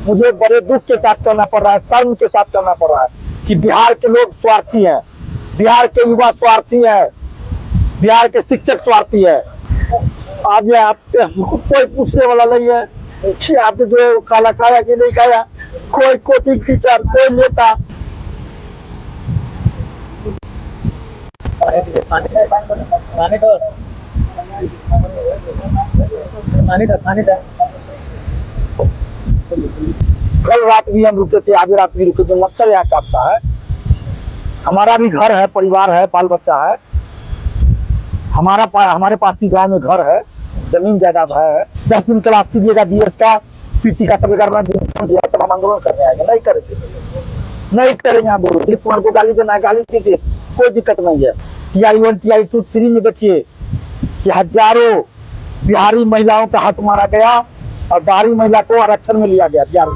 मुझे बड़े दुख के साथ करना पड़ रहा है, शर्म के साथ करना पड़ रहा है कि बिहार के लोग स्वार्थी हैं, बिहार के युवा स्वार्थी है, बिहार के शिक्षक स्वार्थी है। आज आप कोई पूछने वाला नहीं है कि आपने जो खाना खाया कि नहीं खाया, कोई कोचिंग टीचर, कोई नेता। कल रात भी हम रुके थे, आज रात भी रुके थे। मच्छर यहाँ काटता है। हमारा भी घर है, परिवार है, बाल बच्चा है। हमारे पास भी गांव में घर है, जमीन जायदाद है। 10 दिन क्लास कीजिएगा जीएस का, पीटी का, तब तब हम आंदोलन करने आएंगे। नहीं करेंगे, नहीं करेंगे आंदोलन। दिलीप कुमार को गाली देना, गाली दीजिए, कोई दिक्कत नहीं है। TI1 TI2 3 में देखिए कि हजारों बिहारी महिलाओं का हक मारा गया और बाहरी महिला को आरक्षण में लिया गया बिहार,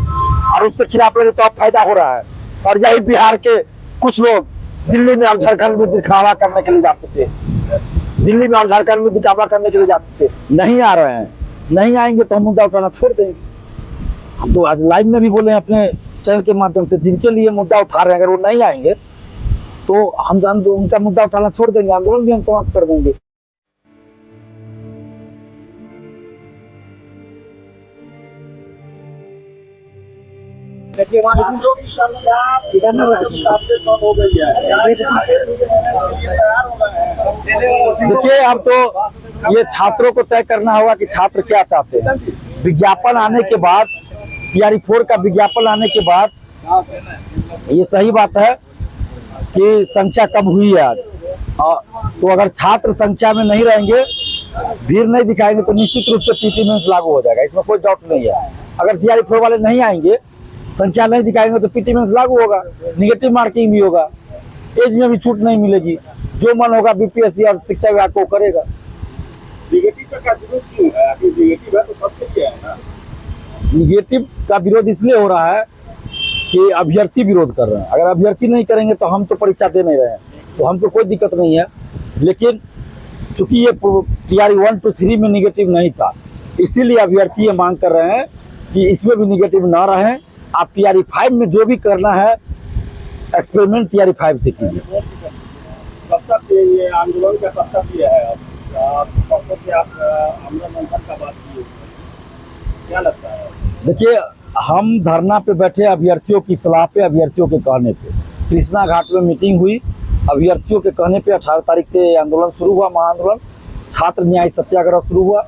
और उसके खिलाफ लड़े तो अब फायदा हो रहा है। और यही बिहार के कुछ लोग दिल्ली में और झारखंड में दिखावा करने के लिए जाते थे, दिल्ली में और झारखंड में दिखावा करने के लिए जाते थे। नहीं आ रहे हैं, नहीं आएंगे तो हम मुद्दा उठाना छोड़ देंगे। हम तो आज लाइव में भी बोले हैं अपने चैनल के माध्यम से, जिनके लिए मुद्दा उठा रहे हैं अगर वो नहीं आएंगे तो हम उनका मुद्दा उठाना छोड़ देंगे, आंदोलन भी हम समाप्त कर देंगे। देखिए अब तो ये छात्रों को तय करना होगा कि छात्र क्या चाहते हैं। विज्ञापन आने के बाद, TRE4 का विज्ञापन आने के बाद ये सही बात है कि संख्या कम हुई है आज। तो अगर छात्र संख्या में नहीं रहेंगे, भीड़ नहीं दिखाएंगे तो निश्चित रूप से PT मेंस लागू हो जाएगा, इसमें कोई डाउट नहीं है। अगर TRE4 वाले नहीं आएंगे, संख्या नहीं दिखाएंगे तो PT मेंस लागू होगा, निगेटिव मार्किंग भी होगा, एज में भी छूट नहीं मिलेगी। जो मन होगा BPSC और शिक्षा विभाग को करेगा। निगेटिव का विरोध क्यों है? अभी निगेटिव है तो सबसे क्या है ना? निगेटिव का विरोध इसलिए हो रहा है कि अभ्यर्थी विरोध कर रहे हैं। अगर अभ्यर्थी नहीं करेंगे तो हम तो परीक्षा दे नहीं रहे हैं, तो हमको कोई दिक्कत नहीं है। लेकिन चूंकि ये TRE1 to 3 में निगेटिव नहीं था, इसीलिए अभ्यर्थी ये मांग कर रहे हैं कि इसमें भी निगेटिव ना रहे। आप TRE5 में जो भी करना है एक्सपेरिमेंट TRE5 से कीजिए। कब तक ये आंदोलन का कब तक ये है? कब से आप आंदोलन का बात किए, क्या लगता है? देखिए, हम धरना पे बैठे अभ्यर्थियों की सलाह पे, अभ्यर्थियों के कहने पे। कृष्णा घाट में मीटिंग हुई, अभ्यर्थियों के कहने पे 18 तारीख से आंदोलन शुरू हुआ, महाआंदोलन। छात्र न्याय सत्याग्रह शुरू हुआ,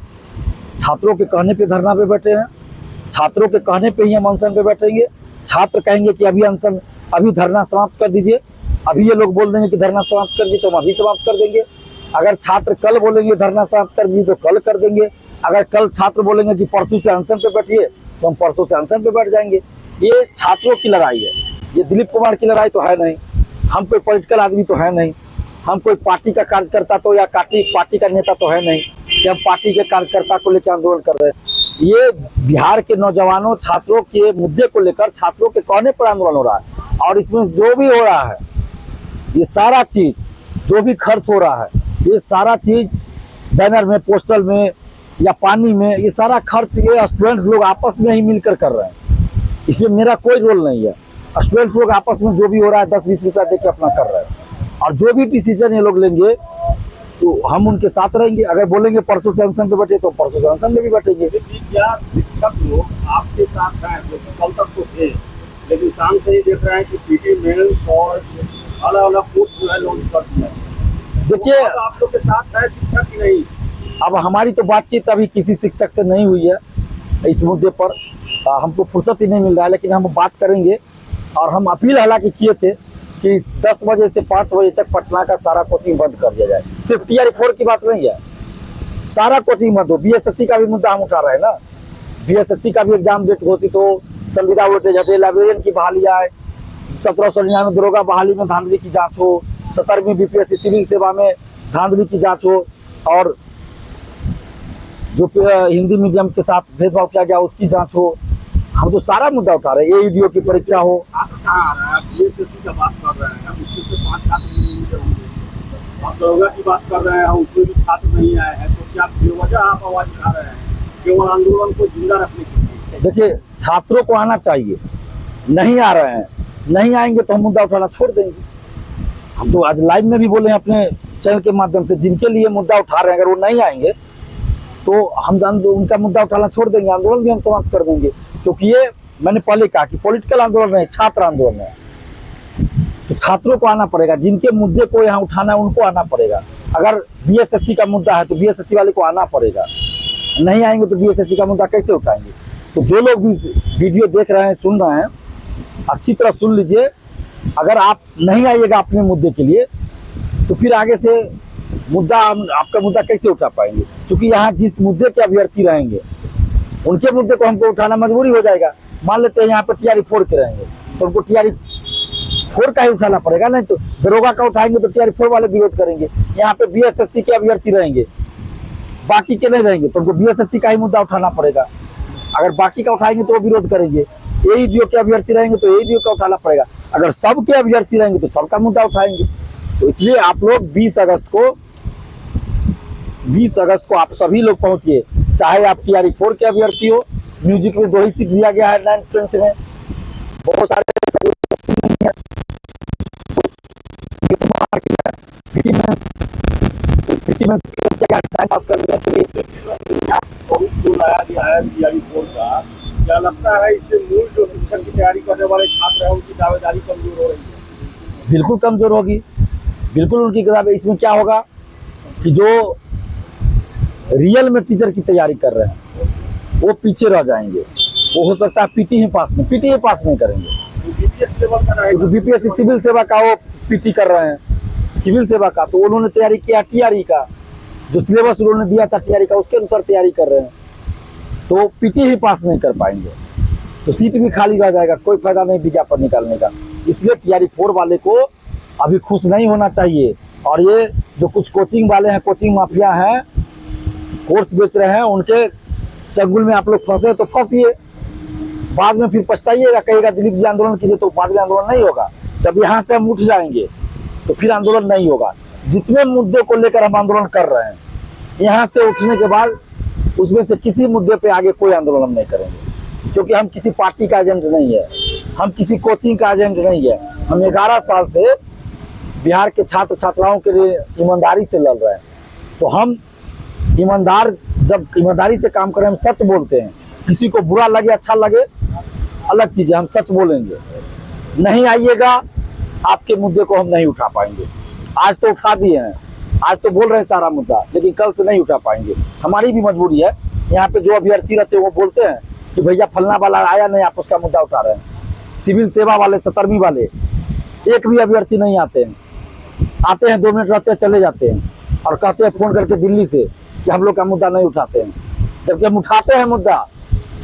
छात्रों के कहने पे धरना पे बैठे हैं, छात्रों के कहने पे ही हम अनशन पे बैठेंगे। छात्र कहेंगे कि अभी धरना समाप्त कर दीजिए, अभी ये लोग बोल देंगे कि धरना समाप्त कर दीजिए तो हम अभी समाप्त कर देंगे। अगर छात्र कल बोलेंगे धरना समाप्त कर दीजिए तो कल कर देंगे। अगर कल छात्र बोलेंगे कि परसों से अनशन पे बैठिए तो हम परसों से अनशन पे बैठ जाएंगे। ये छात्रों की लड़ाई है, ये दिलीप कुमार की लड़ाई तो है नहीं। हम कोई पॉलिटिकल आदमी तो है नहीं, हम कोई पार्टी का कार्यकर्ता तो या पार्टी का नेता तो है नहीं कि हम पार्टी के कार्यकर्ता को लेकर आंदोलन कर रहे हैं। ये बिहार के नौजवानों, छात्रों के मुद्दे को लेकर, छात्रों के कहने पर आंदोलन हो रहा है। और इसमें जो भी हो रहा है, ये सारा चीज जो भी खर्च हो रहा है, ये सारा चीज बैनर में, पोस्टर में या पानी में, ये सारा खर्च ये स्टूडेंट्स लोग आपस में ही मिलकर कर रहे हैं। इसमें मेरा कोई रोल नहीं है। स्टूडेंट्स लोग आपस में जो भी हो रहा है 10-20 रुपया देकर अपना कर रहे हैं। और जो भी डिसीजन ये लोग लेंगे तो हम उनके साथ रहेंगे। अगर बोलेंगे परसों से अनशन पे बैठे तो परसों से अनशन में भी बैठेंगे। क्या शिक्षक लोग आपके साथ हैं? कल तक तो थे, लेकिन शाम से ही देख रहे हैं कि PT मेंस और अलग अलग पोस्ट जो है लॉन्च कर दिया। देखिए, आप लोग के साथ है शिक्षक की नहीं? अब हमारी तो बातचीत अभी किसी शिक्षक से नहीं हुई है इस मुद्दे पर, हमको फुर्सत ही नहीं मिल रहा है। लेकिन हम बात करेंगे और हम अपील हालांकि किए थे कि 10 बजे से 5 बजे तक पटना का सारा कोचिंग बंद कर दिया जाए। सिर्फ TRE4 की बात नहीं है, सारा कोचिंग बंद हो। BSSC का भी मुद्दा हम उठा रहे हैं ना, BSSC का भी एग्जाम डेट घोषित हो, संविदा वोल्टेज हटे, लाइब्रेरियन की बहाली आए, 1799 दरोगा बहाली में धांधली की जांच हो, 17वीं BPSC सिविल सेवा में धांधली की जांच हो, और जो हिंदी मीडियम के साथ भेदभाव किया गया उसकी जांच हो। हम तो सारा मुद्दा उठा रहे हैं। AEDO की परीक्षा हो। BSSC का बात कर रहे हैं, उसमें से 5 छात्र नहीं होंगे। आप दरोगा की बात कर रहे हैं, उसमें भी छात्र नहीं आए हैं, तो क्या बेवजह आप आवाज उठा रहे हैं केवल आंदोलन को जिंदा रखने के लिए? देखिए, छात्रों को आना चाहिए, नहीं आ रहे हैं, नहीं आएंगे तो हम मुद्दा उठाना छोड़ देंगे। हम तो आज लाइव में भी बोले हैं अपने चैनल के माध्यम से, जिनके लिए मुद्दा उठा रहे हैं अगर वो नहीं आएंगे तो हम उनका मुद्दा उठाना छोड़ देंगे, आंदोलन भी हम समाप्त कर देंगे। क्योंकि ये मैंने पहले कहा कि पॉलिटिकल आंदोलन नहीं, छात्र आंदोलन है। तो छात्रों को आना पड़ेगा, जिनके मुद्दे को यहाँ उठाना है उनको आना पड़ेगा। अगर बीएसएससी का मुद्दा है तो बीएसएससी वाले को आना पड़ेगा, नहीं आएंगे तो बीएसएससी का मुद्दा कैसे उठाएंगे। तो जो लोग भी वीडियो देख रहे हैं, सुन रहे हैं, अच्छी तरह सुन लीजिए। अगर आप नहीं आइएगा अपने मुद्दे के लिए तो फिर आगे से मुद्दा, आपका मुद्दा कैसे उठा पाएंगे। क्योंकि यहाँ जिस मुद्दे के अभ्यर्थी रहेंगे उनके मुद्दे को हमको उठाना मजबूरी हो जाएगा। मान लेते हैं यहाँ पर टीआरई 4 के रहेंगे तो उनको टीआरई 4 का ही उठाना पड़ेगा, नहीं तो दरोगा का उठाएंगे तो टीआरई 4 वाले विरोध करेंगे। यहाँ पे बीएसएससी के अभ्यर्थी रहेंगे, बाकी के नहीं रहेंगे तो उनको बीएसएससी का ही मुद्दा उठाना पड़ेगा। अगर बाकी का उठाएंगे तो वो विरोध करेंगे। एईडीओ के अभ्यर्थी रहेंगे तो एईडीओ का उठाना पड़ेगा। अगर सबके अभ्यर्थी रहेंगे तो सबका मुद्दा उठाएंगे। तो इसलिए आप लोग 20 अगस्त को आप सभी लोग पहुंचिए, चाहे आप टीआरई 4 के अभ्यर्थी हो। म्यूजिक में 2 ही सीट दिया गया है 9th 10th में, बहुत सारे टाइम पास करने के लिए जो लाया गया है टीआरई 4 का, क्या लगता है इससे मूल जो शिक्षक की तैयारी करने वाले छात्र हैं उनकी दावेदारी कमजोर हो रही है? बिल्कुल कमजोर होगी, बिल्कुल उनकी किताबें। इसमें क्या होगा कि जो रियल में टीचर की तैयारी कर रहे हैं वो पीछे रह जाएंगे। वो हो सकता है पीटी ही पास नहीं करेंगे। तो बीपीएससी सिविल सेवा का वो पीटी कर रहे हैं, सिविल सेवा का, तो उन्होंने तैयारी किया टीआरई का, जो सिलेबस उन्होंने दिया था टीआरई का उसके अनुसार तैयारी कर रहे हैं, तो पीटी ही पास नहीं कर पाएंगे, तो सीट भी खाली रह जाएगा, कोई फायदा नहीं विज्ञापन निकालने का। इसलिए टीआरई 4 वाले को अभी खुश नहीं होना चाहिए। और ये जो कुछ कोचिंग वाले हैं, कोचिंग माफिया हैं, कोर्स बेच रहे हैं, उनके चंगुल में आप लोग फंसे तो फंसिए, बाद में फिर पछताइएगा, कहेगा दिलीप जी आंदोलन कीजिए, तो बाद में आंदोलन नहीं होगा। जब यहाँ से हम उठ जाएंगे तो फिर आंदोलन नहीं होगा। जितने मुद्दे को लेकर हम आंदोलन कर रहे हैं, यहाँ से उठने के बाद उसमें से किसी मुद्दे पे आगे कोई आंदोलन हम नहीं करेंगे। क्योंकि हम किसी पार्टी का एजेंट नहीं है, हम किसी कोचिंग का एजेंट नहीं है। हम 11 साल से बिहार के छात्र छात्राओं के लिए ईमानदारी से लड़ रहे हैं। तो हम जब ईमानदारी से काम करें, हम सच बोलते हैं। किसी को बुरा लगे अच्छा लगे अलग चीज है, हम सच बोलेंगे। नहीं आइएगा, आपके मुद्दे को हम नहीं उठा पाएंगे। आज तो उठा दिए हैं, आज तो बोल रहे हैं सारा मुद्दा, लेकिन कल से नहीं उठा पाएंगे। हमारी भी मजबूरी है। यहाँ पे जो अभ्यर्थी रहते हैं वो बोलते हैं कि भैया फलना वाला आया नहीं, आप उसका मुद्दा उठा रहे हैं। सिविल सेवा वाले, 17वीं वाले, एक भी अभ्यर्थी नहीं आते हैं। आते हैं 2 मिनट रहते हैं, चले जाते हैं और कहते हैं फोन करके दिल्ली से कि हम लोग का मुद्दा नहीं उठाते हैं। जबकि हम उठाते हैं मुद्दा,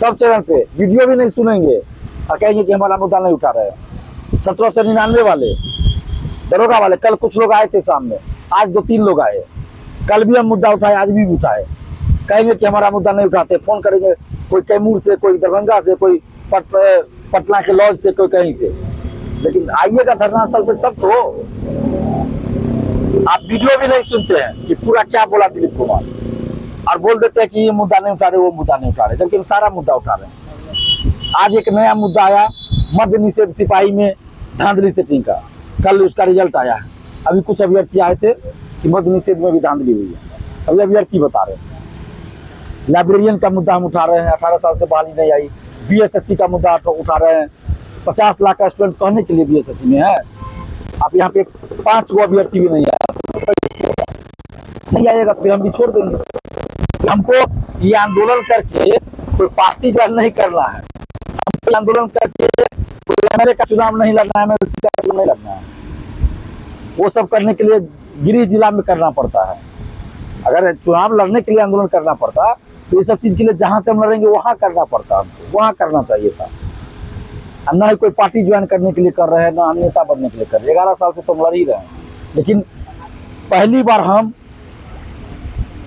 सब चैनल पे वीडियो भी नहीं सुनेंगे और कहेंगे कि हमारा मुद्दा नहीं उठा रहे हैं। 1799 वाले, दरोगा वाले, कल कुछ लोग आए थे सामने, आज 2-3 लोग आए। कल भी हम मुद्दा उठाए, आज भी उठाए। कहेंगे कि हमारा मुद्दा नहीं उठाते, फोन करेंगे, कोई कैमूर से, कोई दरभंगा से, कोई पटना के लॉज से, कोई कहीं से। लेकिन आइएगा धरना स्थल पर तब तो। आप वीडियो भी नहीं सुनते हैं कि पूरा क्या बोला दिलीप कुमार, और बोल देते हैं कि ये मुद्दा नहीं उठा रहे, वो मुद्दा नहीं उठा रहे, जबकि हम सारा मुद्दा उठा रहे हैं। आज एक नया मुद्दा आया, मद्य निषेध सिपाही में धांधली सेटिंग का, कल उसका रिजल्ट आया है। अभी कुछ अभ्यर्थी आए थे कि मद्य निषेध में भी धांधली हुई है, अभी अभ्यर्थी बता रहे हैं। लाइब्रेरियन का मुद्दा हम उठा रहे हैं, 18 साल से बहाली नहीं आई। बीएसएससी का मुद्दा उठा रहे हैं, 50 लाख का स्टूडेंट कहने के लिए बीएसएससी में है। आप यहाँ पे 5 गो अभ्यर्थी भी नहीं आएगा तो फिर हम भी छोड़ देंगे। हमको ये आंदोलन करके कोई पार्टी ज्वाइन नहीं करना है, हमको आंदोलन करके कोई एमएलए का चुनाव नहीं लड़ना है, एमएलसी का चुनाव नहीं लड़ना है। वो सब करने के लिए गिरिडीह जिला में करना पड़ता है। अगर चुनाव लड़ने के लिए आंदोलन करना पड़ता तो ये सब चीज के लिए जहां से हम लड़ेंगे वहां करना पड़ता, हमको वहां करना चाहिए था। ना ही कोई पार्टी ज्वाइन करने के लिए कर रहे हैं, ना हम नेता बनने के लिए कर रहे हैं। 11 साल से तो हम लड़ ही रहे हैं, लेकिन पहली बार हम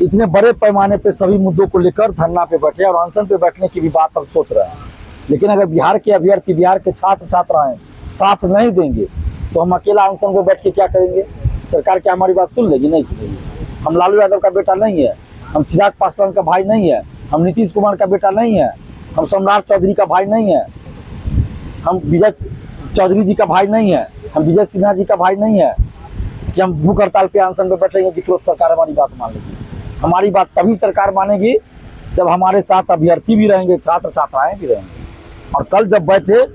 इतने बड़े पैमाने पे सभी मुद्दों को लेकर धरना पे बैठे और अनशन पे बैठने की भी बात हम सोच रहे हैं। लेकिन अगर बिहार के अभ्यर्थी, बिहार के छात्र छात्राएं साथ नहीं देंगे तो हम अकेला अनशन पे बैठ के क्या करेंगे? सरकार क्या हमारी बात सुन लेगी? नहीं सुनेगी। हम लालू यादव का बेटा नहीं है, हम चिराग पासवान का भाई नहीं है, हम नीतीश कुमार का बेटा नहीं है, हम सम्राट चौधरी का भाई नहीं है, हम विजय चौधरी जी का भाई नहीं है, हम विजय सिन्हा जी का भाई नहीं है कि हम भूख हड़ताल पे अनशन पे बैठेंगे कि तुरंत सरकार हमारी बात मान लेगी। हमारी बात तभी सरकार मानेगी जब हमारे साथ अभ्यर्थी भी रहेंगे, छात्र छात्राएं भी रहेंगे। और कल जब बैठे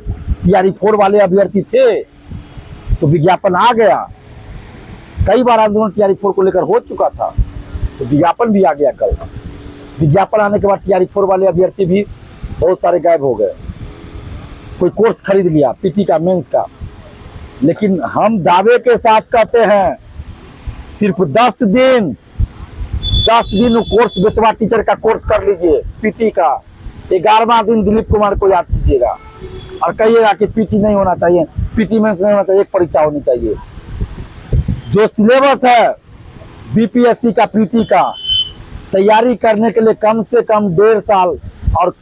TRE 4 वाले अभ्यर्थी थे तो विज्ञापन आ गया, कई बार आंदोलन TRE 4 को लेकर हो चुका था, तो विज्ञापन भी आ गया। कल विज्ञापन आने के बाद TRE 4 वाले अभ्यर्थी भी बहुत सारे गायब हो गए। कोई कोर्स खरीद लिया PT का, मेंस का। लेकिन हम दावे के साथ कहते हैं सिर्फ 10 दिन कोर्स बेचवा टीचर का कोर्स कर लीजिए, PT का। 11वां दिन दिलीप कुमार को याद कीजिएगा और कहिएगा कि PT नहीं होना चाहिए, PT मेंस नहीं होना चाहिए, एक परीक्षा होनी चाहिए। जो सिलेबस है BPSC का, PT का तैयारी करने के लिए कम से कम 1.5 साल, और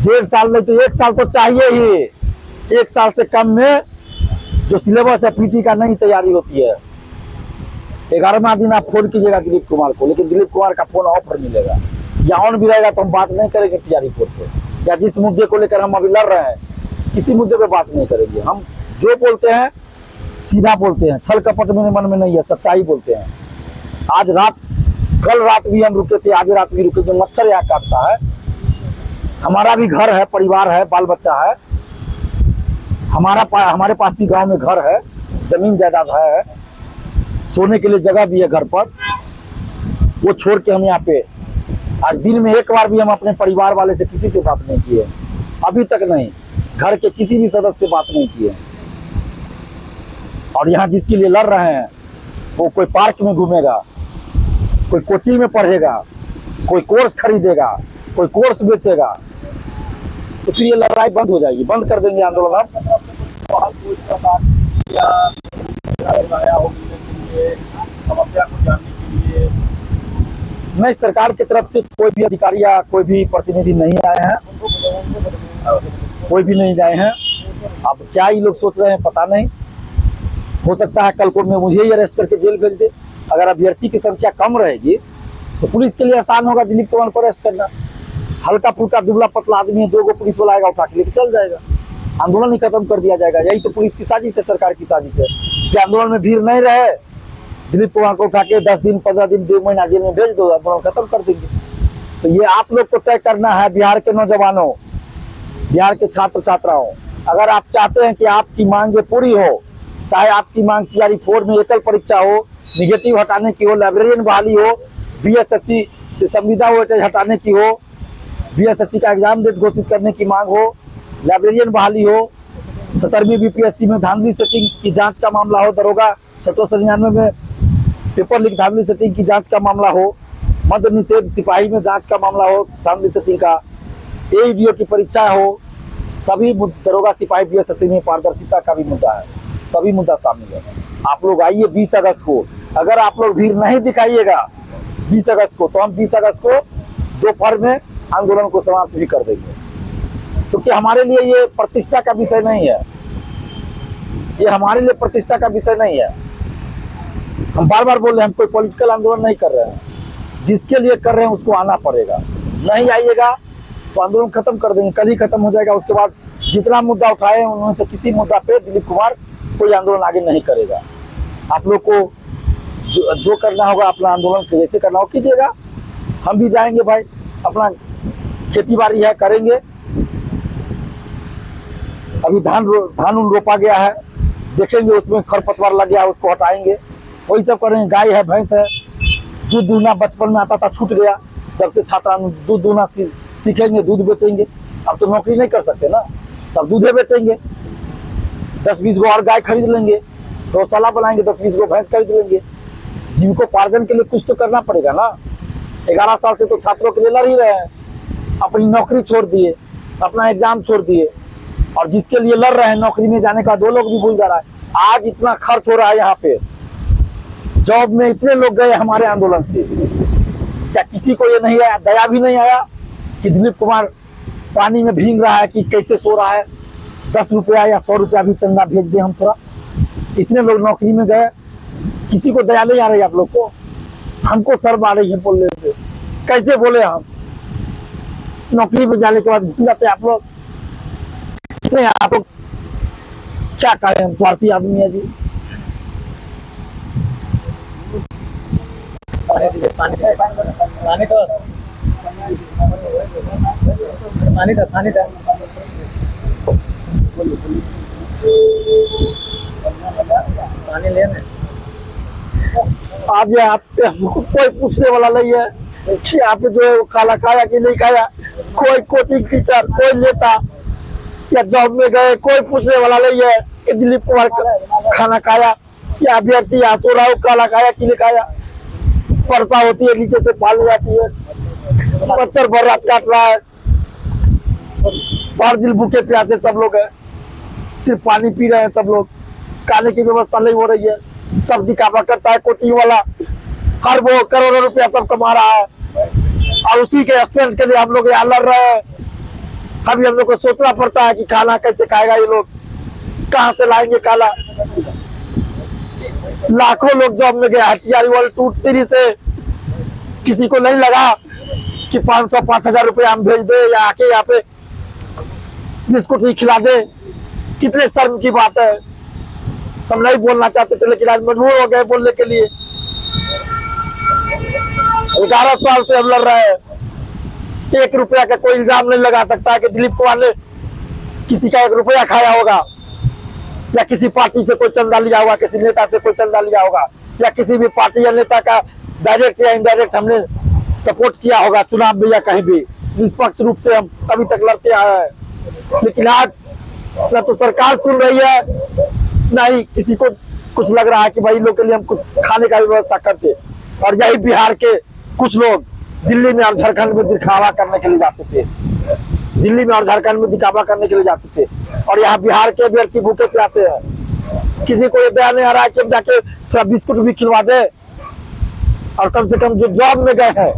1.5 साल नहीं तो 1 साल तो चाहिए ही। 1 साल से कम में जो सिलेबस है PT का नहीं तैयारी होती है। 11वां दिन आप फोन कीजिएगा दिलीप कुमार को, लेकिन दिलीप कुमार का फोन ऑफ पर मिलेगा, या ऑन भी रहेगा तो हम बात नहीं करेंगे TRE 4 पे, या जिस मुद्दे को लेकर हम अभी लड़ रहे हैं किसी मुद्दे पे बात नहीं करेंगे। हम जो बोलते हैं सीधा बोलते हैं, छल कपट मेरे मन में नहीं है, सच्चाई बोलते हैं। कल रात भी हम रुके थे, आज रात भी रुके। जो मच्छर यहाँ काटता है, हमारा भी घर है, परिवार है, बाल बच्चा है, हमारे पास भी गांव में घर है, जमीन जायदाद है, सोने के लिए जगह भी है घर पर। वो छोड़ के हम यहाँ पे आज दिन में एक बार भी हम अपने परिवार वाले से किसी से बात नहीं की है, अभी तक नहीं, घर के किसी भी सदस्य से बात नहीं की है। और यहाँ जिसके लिए लड़ रहे हैं वो कोई पार्क में घूमेगा, कोई कोचिंग में पढ़ेगा, कोई कोर्स खरीदेगा, कोई कोर्स बेचेगा, तो फिर ये लड़ाई बंद हो जाएगी, बंद कर देंगे आंदोलन। समस्या को जानने के लिए नहीं, सरकार की तरफ से कोई भी अधिकारी या कोई भी प्रतिनिधि नहीं आए हैं, कोई भी नहीं आए हैं। अब क्या ये लोग सोच रहे हैं पता नहीं, हो सकता है कल को में मुझे ही अरेस्ट करके जेल भेज दे। अगर अभ्यर्थी की संख्या कम रहेगी तो पुलिस के लिए आसान होगा दिलीप कुमार को अरेस्ट करना। हल्का फुल्का दुबला पतला आदमी है, 2 पुलिस वाला आएगा उठा के लेके चल जाएगा, आंदोलन ही खत्म कर दिया जाएगा। यही तो पुलिस की साजिश है, सरकार की साजिश है कि आंदोलन में भीड़ नहीं रहे, दिलीप कुमार को उठा के 10 दिन 15 दिन 2 महीना जेल में भेज दो, आंदोलन खत्म कर देंगे। तो ये आप लोग को तय करना है, बिहार के नौजवानों, बिहार के छात्र छात्राओं। अगर आप चाहते हैं कि आपकी मांगे पूरी हो, चाहे आपकी मांग TRE 4 में एकल परीक्षा हो, निगेटिव हटाने की हो, लाइब्रेरियन बहाली हो, BSSC से संविदा वेटेज हटाने की हो, BSSC का एग्जाम डेट घोषित करने की मांग हो, लाइब्रेरियन बहाली हो, 17वीं BPSC में धांधली सेटिंग की जांच का मामला हो, दरोगा 1799 में पेपर लीक धांधली सेटिंग की जांच का मामला हो, मद्य निषेध सिपाही में जांच का मामला हो, धांधली सेटिंग का, AEDO की परीक्षा हो, सभी दरोगा सिपाही BSSC में पारदर्शिता का भी मुद्दा है, सभी मुद्दा शामिल है। आप लोग आइए 20 अगस्त को। अगर आप लोग भीड़ नहीं दिखाइएगा 20 अगस्त को, तो हम 20 अगस्त को दोपहर में आंदोलन को समाप्त भी कर देंगे, क्योंकि हमारे लिए ये प्रतिष्ठा का विषय नहीं है, ये हमारे लिए प्रतिष्ठा का विषय नहीं है। हम बार बार बोल रहे हैं, हम कोई पॉलिटिकल आंदोलन नहीं कर रहे हैं, जिसके लिए कर रहे हैं उसको आना पड़ेगा। नहीं आइएगा तो आंदोलन खत्म कर देंगे, कल ही खत्म हो जाएगा। उसके बाद जितना मुद्दा उठाए हैं उनमें से किसी मुद्दा पे दिलीप कुमार कोई आंदोलन आगे नहीं करेगा। आप लोग को जो करना होगा अपना आंदोलन जैसे करना हो कीजिएगा, हम भी जाएंगे भाई, अपना खेती बाड़ी है करेंगे। अभी धान रोपा गया है, देखेंगे उसमें खरपतवार लग गया है, उसको हटाएंगे, वही सब करेंगे। गाय है, भैंस है, दूध दूहना बचपन में आता था, छूट गया। जब से छात्रा दूध दूहना सीखेंगे, दूध बेचेंगे। अब तो नौकरी नहीं कर सकते ना, तब दूधे बेचेंगे, 10-20 गो और गाय खरीद लेंगे, गौशाला बनाएंगे, 10-20 गो भैंस खरीद लेंगे। जीविकोपार्जन के लिए कुछ तो करना पड़ेगा ना। 11 साल से तो छात्रों के लिए लड़ ही रहे हैं, अपनी नौकरी छोड़ दिए, अपना एग्जाम छोड़ दिए, और जिसके लिए लड़ रहे हैं नौकरी में जाने का 2 लोग भी भूल जा रहा है। आज इतना खर्च हो रहा है यहाँ पे, जॉब में इतने लोग गए हमारे आंदोलन से, क्या किसी को ये नहीं आया, दया भी नहीं आया कि दिलीप कुमार पानी में भीग रहा है कि कैसे सो रहा है, 10 रुपया या 100 रुपया भी चंदा भेज दे हम थोड़ा। इतने लोग नौकरी में गए, किसी को दया नहीं आ रही आप लोग को। हमको शर्म आ रही है बोलने से, कैसे बोले हम। नौकरी पे जाने के बाद भूल जाते हैं आप लोग। कितने आप लोग क्या करें, हम स्वार्थी आदमी है जी। पानी लेने आज यहाँ पे कोई पूछने वाला नहीं है कि यहाँ पे जो है वो खाना खाया कि नहीं खाया। कोई कोचिंग टीचर, कोई नेता या जॉब में गए, कोई पूछने वाला नहीं है कि दिलीप कुमार खाना खाया या अभ्यर्थी यहाँ सो रहा हो खाना खाया कि नहीं खाया। वर्षा होती है, नीचे से पानी आती है, मच्छर भर रात काट रहा है, बाहर दिल भूखे प्यासे सब लोग हैं, सिर्फ पानी पी रहे हैं सब लोग। खाने की व्यवस्था नहीं हो रही है। सब दिखावा करता है कोचिंग वाला, हर वो करोड़ों रुपया सब कमा रहा है और उसी के स्टूडेंट के लिए हम लोग यहाँ लड़ रहे हैं। अभी हम लोग को सोचना पड़ता है कि खाना कैसे खाएगा ये लोग, कहाँ से लाएंगे खाना। लाखों लोग जॉब में गए, हथियारी वाले 2 3 से किसी को नहीं लगा कि 500 5,000 रुपया हम भेज दे या आके यहाँ पे बिस्कुट ही खिला दे। कितने शर्म की बात है। हम नहीं बोलना चाहते थे लेकिन आज मजबूर हो गए बोलने के लिए। 11 साल से हम लड़ रहे हैं। 1 रुपया का कोई इल्जाम नहीं लगा सकता है कि दिलीप कुमार ने किसी का 1 रुपया खाया होगा या किसी पार्टी से कोई चंदा लिया होगा, किसी नेता से कोई चंदा लिया होगा या किसी भी पार्टी या नेता का डायरेक्ट या इनडायरेक्ट हमने सपोर्ट किया होगा चुनाव में या कहीं भी। निष्पक्ष रूप से हम अभी तक लड़ते आए हैं। लेकिन आज न तो सरकार सुन रही है, नहीं किसी को कुछ लग रहा है कि भाई लोग के लिए हम कुछ खाने का व्यवस्था करते। और यही बिहार के कुछ लोग दिल्ली में और झारखंड में दिखावा करने के लिए जाते थे, दिल्ली में और झारखंड में दिखावा करने के लिए जाते थे और यहाँ बिहार के अभ्यर्थी भूखे प्यासे हैं। किसी को ये दया नहीं आ रहा है कि हम जाके थोड़ा बिस्कुट भी खिलवा दे। और कम से कम जो जॉब में गए हैं,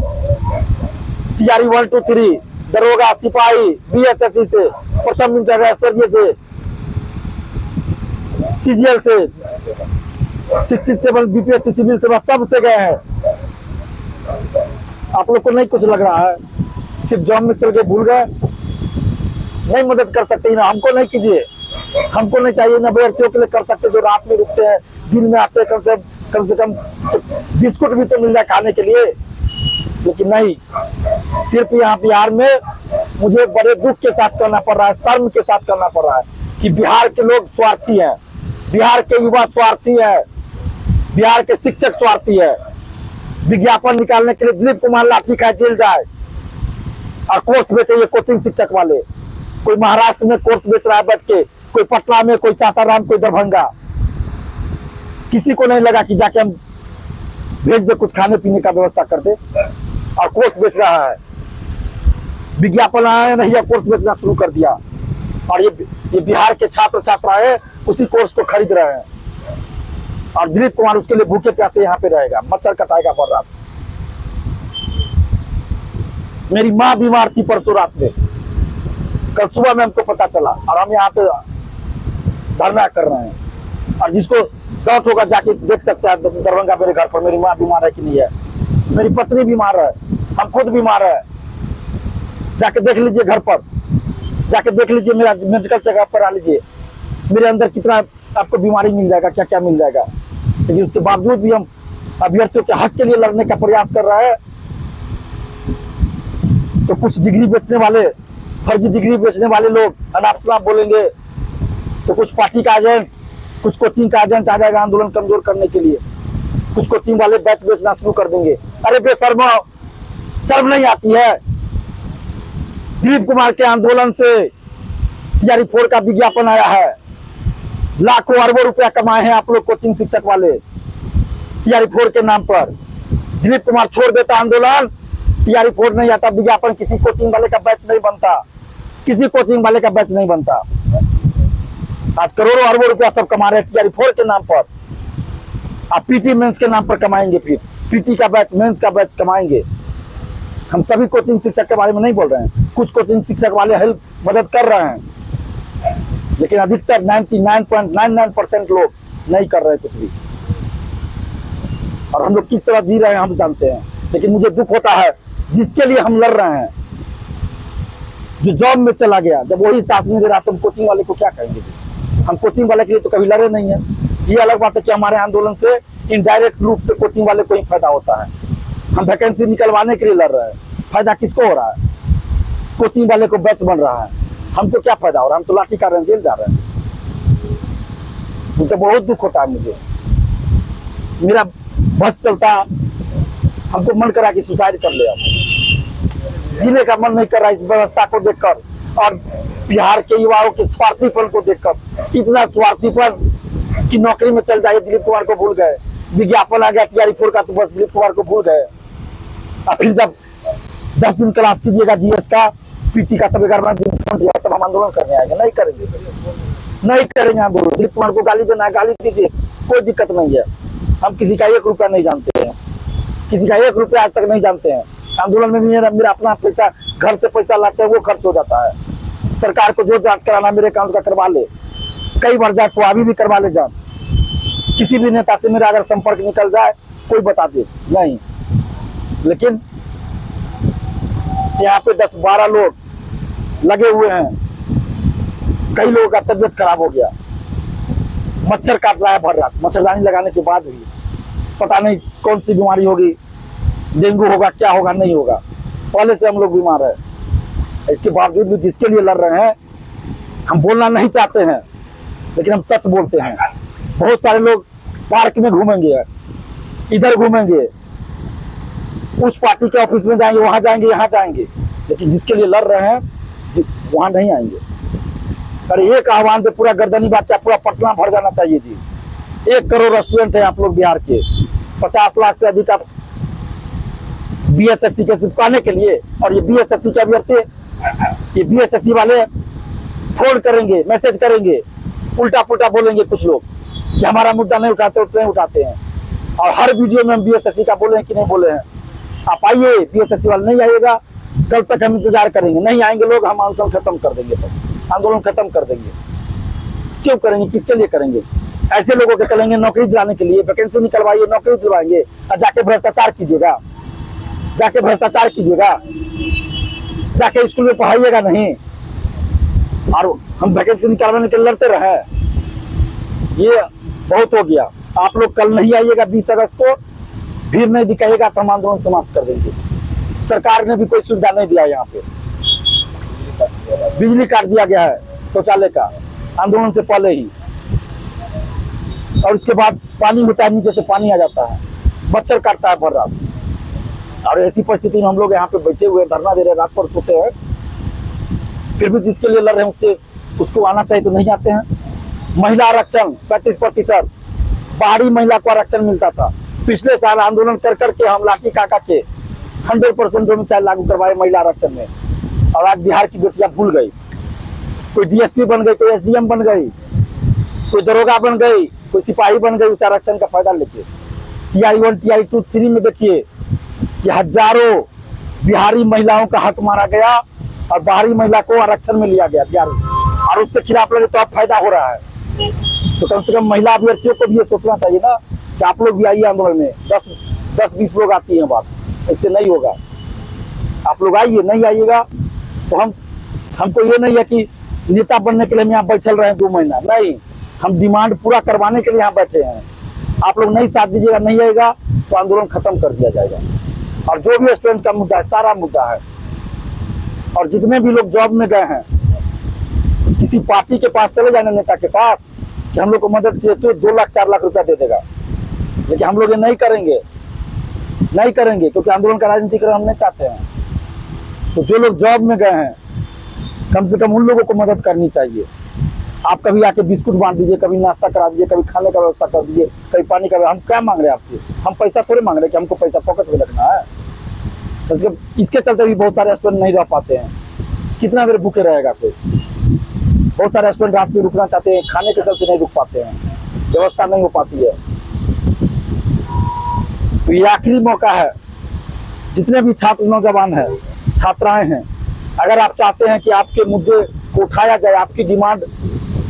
तैयारी 1 2 3 दरोगा, सिपाही, बीएसएससी से, प्रथम इंटरनेशनल से, सीजीएल से, 67 बीपीएससी सिविल सेवा सब से गए हैं। आप लोग को नहीं कुछ लग रहा है, सिर्फ जॉब में चल के भूल गए। नहीं मदद कर सकते ना, हमको नहीं कीजिए, हमको नहीं चाहिए ना अभ्यर्थियों के लिए कर सकते जो रात में रुकते हैं, दिन में आते हैं, कम से कम बिस्कुट भी तो मिल जाए खाने के लिए। लेकिन नहीं, सिर्फ यहाँ बिहार में मुझे बड़े दुख के साथ करना पड़ रहा है, शर्म के साथ करना पड़ रहा है कि बिहार के लोग स्वार्थी हैं, बिहार के युवा स्वार्थी है, बिहार के शिक्षक स्वार्थी है। विज्ञापन निकालने के लिए दिलीप कुमार लाठी खाए जेल जाए और कोर्स बेचे ये कोचिंग शिक्षक वाले। कोई महाराष्ट्र में कोर्स बेच रहा है बैठ के, कोई पटना में, कोई सासाराम, कोई दरभंगा। किसी को नहीं लगा कि जाके हम भेज दे, कुछ खाने पीने का व्यवस्था कर दे, और कोर्स बेच रहा है। विज्ञापन आया नहीं है, कोर्स बेचना शुरू कर दिया और ये बिहार के छात्र छात्राएं उसी कोर्स को खरीद रहे हैं और दिलीप कुमार उसके लिए भूखे प्यासे यहाँ पे रहेगा, मच्छर कटाएगा पर रात। मेरी माँ बीमार थी परसों रात में, कल सुबह में हमको पता चला और हम यहाँ पे धरना कर रहे हैं। और जिसको डाउट होगा जाके देख सकते हैं दरभंगा मेरे घर पर मेरी माँ बीमार है कि नहीं है, मेरी पत्नी बीमार है, हम खुद बीमार है। जाके देख लीजिए घर पर, जाके देख लीजिए, मेरा मेडिकल चेकअप करा लीजिए, मेरे अंदर कितना आपको बीमारी मिल जाएगा, क्या क्या मिल जाएगा। लेकिन उसके बावजूद भी हम अभ्यर्थियों के हक के लिए लड़ने का प्रयास कर रहे हैं। तो कुछ डिग्री बेचने वाले, फर्जी डिग्री बेचने वाले लोग अनाप शनाप बोलेंगे, तो कुछ पार्टी का एजेंट, कुछ कोचिंग का एजेंट आ जाएगा आंदोलन कमजोर करने के लिए। कुछ कोचिंग वाले बैच बेचना शुरू कर देंगे। अरे बेशर्मो, शर्म नहीं आती है? दिलीप कुमार के आंदोलन से तैयारी 4 का विज्ञापन आया है, लाखों अरबों रुपया कमाए हैं आप लोग कोचिंग शिक्षक वाले तैयारी 4 के नाम पर। दिलीप कुमार छोड़ देता आंदोलन, तैयारी 4 नहीं आता, विज्ञापन किसी कोचिंग वाले का बैच नहीं बनता, किसी कोचिंग वाले का बैच नहीं बनता। आज करोड़ों अरबों रुपया सब कमा रहे हैं तैयारी 4 के नाम पर। आप पीटी मेंस के नाम पर कमाएंगे, फिर पीटी का बैच, मेंस का बैच कमाएंगे। हम सभी कोचिंग शिक्षक के बारे में नहीं बोल रहे हैं, कुछ कोचिंग शिक्षक वाले हेल्प मदद कर रहे हैं, लेकिन अधिकतर 99.99% लोग नहीं कर रहे कुछ भी। और हम लोग किस तरह जी रहे हैं हम जानते हैं। लेकिन मुझे दुख होता है जिसके लिए हम लड़ रहे हैं, जो जॉब में चला गया, जब वही साथ में दे रहा तो हम कोचिंग वाले को क्या कहेंगे जी? हम कोचिंग वाले के लिए तो कभी लड़े नहीं है। ये अलग बात है कि हमारे आंदोलन से इनडायरेक्ट रूप से कोचिंग वाले को ही फायदा होता है। हम वैकेंसी निकलवाने के लिए लड़ रहे हैं, फायदा किसको हो रहा है? कोचिंग वाले को बैच बन रहा है, हमको क्या फायदा हो रहा है? हम तो लाठी का जेल जा रहे हैं। तो बहुत दुख होता है मुझे, मेरा बस चलता, हमको मन करा कि सुसाइड कर ले, जीने का मन नहीं कर रहा इस व्यवस्था को देखकर और बिहार के युवाओं के स्वार्थीपन को देखकर। इतना स्वार्थीपन कि नौकरी में चल जाए, दिलीप कुमार को भूल गए, विज्ञापन आ गया TRE4 का तो बस दिलीप कुमार को भूल गए। और फिर जब 10 दिन क्लास कीजिएगा GS का, PT का, तब 11वां दिन फोन दिया, तब हम आंदोलन करने आएंगे। नहीं करेंगे, नहीं करेंगे आंदोलन। दिलीप कुमार को गाली देना है, गाली दीजिए, कोई दिक्कत नहीं है। हम किसी का 1 रुपया नहीं जानते हैं, किसी का 1 रुपया आज तक नहीं जानते हैं। आंदोलन में मेरा अपना पैसा, घर से पैसा लाते हैं, वो खर्च हो जाता है। सरकार को जो जांच कराना मेरे अकाउंट का करवा ले, कई बार जांच हुआ, अभी भी करवा ले जांच। किसी भी नेता से मेरा अगर संपर्क निकल जाए, कोई बता दे नहीं। लेकिन यहाँ पे 10-12 लोग लगे हुए हैं, कई लोगों का तबियत खराब हो गया, मच्छर काट रहा है भर रात, मच्छरदानी लगाने के बाद भी पता नहीं कौन सी बीमारी होगी, डेंगू होगा, क्या होगा, नहीं होगा। पहले से हम लोग बीमार है, इसके बावजूद भी जिसके लिए लड़ रहे हैं, हम बोलना नहीं चाहते हैं लेकिन हम सच बोलते हैं। बहुत सारे लोग पार्क में घूमेंगे, इधर घूमेंगे, उस पार्टी के ऑफिस में जाएंगे, वहां जाएंगे, यहाँ जाएंगे, लेकिन जिसके लिए लड़ रहे हैं वहां नहीं आएंगे। अरे एक आह्वान पे पूरा गर्दनी बात, क्या पूरा पटना भर जाना चाहिए जी। 1 करोड़ रेस्टोरेंट है आप लोग बिहार के, 50 लाख से अधिक आप BSSC के चिपकाने के लिए। और ये BSSC के अभ्यर्थी, ये BSSC वाले फोन करेंगे, मैसेज करेंगे, उल्टा पुल्टा बोलेंगे कुछ लोग कि हमारा मुद्दा नहीं उठाते, उतने उठाते हैं। और हर वीडियो में हम BSSC का बोले हैं कि नहीं बोले हैं। आप आइए, BSSC वाले नहीं आइएगा, कल तक हम इंतजार करेंगे, नहीं आएंगे लोग, हम आंदोलन खत्म कर देंगे, तब आंदोलन खत्म कर देंगे। क्यों करेंगे, किसके लिए करेंगे? ऐसे लोगों के करेंगे नौकरी दिलाने के लिए, वैकेंसी निकलवाइए, नौकरी दिलवाएंगे, और जाके भ्रष्टाचार कीजिएगा, जाके भ्रष्टाचार कीजिएगा, जाके स्कूल में पढ़ाइएगा नहीं, और हम वैकेंसी निकालने के लिए लड़ते रहे। ये बहुत हो गया। आप लोग कल नहीं आइएगा 20 अगस्त को, भीड़ नहीं दिखाइएगा तो हम आंदोलन समाप्त कर देंगे। सरकार ने भी कोई सुविधा नहीं दिया, यहाँ पे बिजली काट दिया गया है शौचालय का आंदोलन से पहले ही, और उसके बाद पानी होता है, नीचे से पानी आ जाता है, मच्छर काटता है भर रात। और ऐसी परिस्थिति में हम लोग यहाँ पे बैठे हुए धरना दे रहे, रात पर सोते हैं, फिर भी जिसके लिए लड़ रहे हैं उसको आना चाहिए तो नहीं आते हैं। महिला आरक्षण 35%, बाहरी महिला को आरक्षण मिलता था। पिछले साल आंदोलन कर करके हम लाठी काका के 100% डोमिसाइल लागू करवाए महिला आरक्षण में, और आज बिहार की बेटियां भूल गई। कोई DSP बन गई, कोई SDM बन गई, कोई दरोगा बन गई, कोई सिपाही बन गई उस आरक्षण का फायदा लेके। TRE1 TRE2 3 में देखिए कि हजारों बिहारी महिलाओं का हक मारा गया और बाहरी महिला को आरक्षण में लिया गया बिहार, और उसके खिलाफ लगे तो अब फायदा हो रहा है। तो कम से कम महिला अभ्यर्थियों को भी ये सोचना चाहिए ना कि आप लोग भी आइए आंदोलन में। 10-20 लोग आती हैं बात, इससे नहीं होगा। आप लोग आइए, नहीं आइएगा तो हमको ये नहीं है कि नेता बनने के लिए हम यहाँ बैठल रहे 2 महीना, नहीं, हम डिमांड पूरा करवाने के लिए यहाँ बैठे हैं। आप लोग नहीं साथ दीजिएगा, नहीं आएगा तो आंदोलन खत्म कर दिया जाएगा। और जो भी स्टूडेंट का मुद्दा है, सारा मुद्दा है। और जितने भी लोग जॉब में गए हैं, किसी पार्टी के पास चले जाने, नेता के पास, कि हम लोग को मदद किए तो 2 लाख 4 लाख रुपया दे देगा, लेकिन हम लोग ये नहीं करेंगे, नहीं करेंगे, क्योंकि आंदोलन का राजनीतिकरण हम नहीं चाहते हैं। तो जो लोग जॉब में गए हैं, कम से कम उन लोगों को मदद करनी चाहिए। आप कभी आके बिस्कुट बांट दीजिए, कभी नाश्ता करा दीजिए, कभी खाने का व्यवस्था कर दीजिए, कभी पानी का। हम क्या मांग रहे हैं आपसे? हम पैसा थोड़े मांग रहे हैं कि हमको पैसा पॉकेट में रखना है। इसके चलते भी बहुत सारे रेस्टोरेंट नहीं रह पाते हैं। कितना देर भूखे रहेगा कोई? बहुत सारे रेस्टोरेंट रात में रुकना चाहते हैं, खाने के चलते नहीं रुक पाते हैं, व्यवस्था नहीं हो पाती है। तो ये आखिरी मौका है, जितने भी छात्र नौजवान हैं, छात्राएं हैं, अगर आप चाहते हैं कि आपके मुद्दे को उठाया जाए, आपकी डिमांड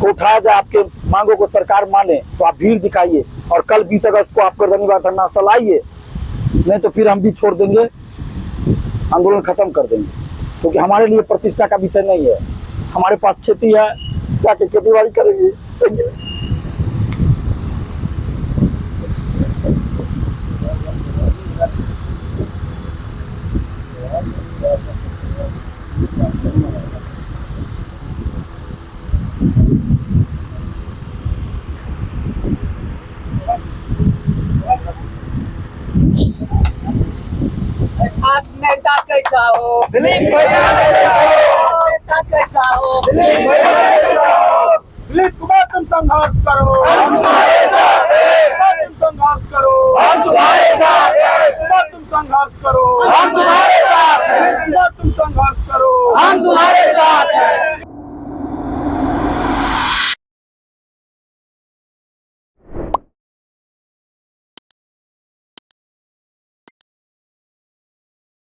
को उठाया जाए, आपके मांगों को सरकार माने, तो आप भीड़ दिखाइए और कल 20 अगस्त को आप गर्दनीबाग धरना स्थल आइए। नहीं तो फिर हम भी छोड़ देंगे, आंदोलन खत्म कर देंगे। क्योंकि हमारे लिए प्रतिष्ठा का विषय नहीं है। हमारे पास खेती है, जाके खेती बाड़ी करेंगे। नेता कैसा हो दिलीप भैया कैसा हो? नेता कैसा हो दिलीप भैया कैसा हो? दिलीप कुमार तुम संघर्ष करो, हम तुम्हारे साथ हैं। तुम संघर्ष करो, हम तुम्हारे साथ हैं। तुम संघर्ष करो, हम तुम्हारे साथ हैं। तुम संघर्ष करो।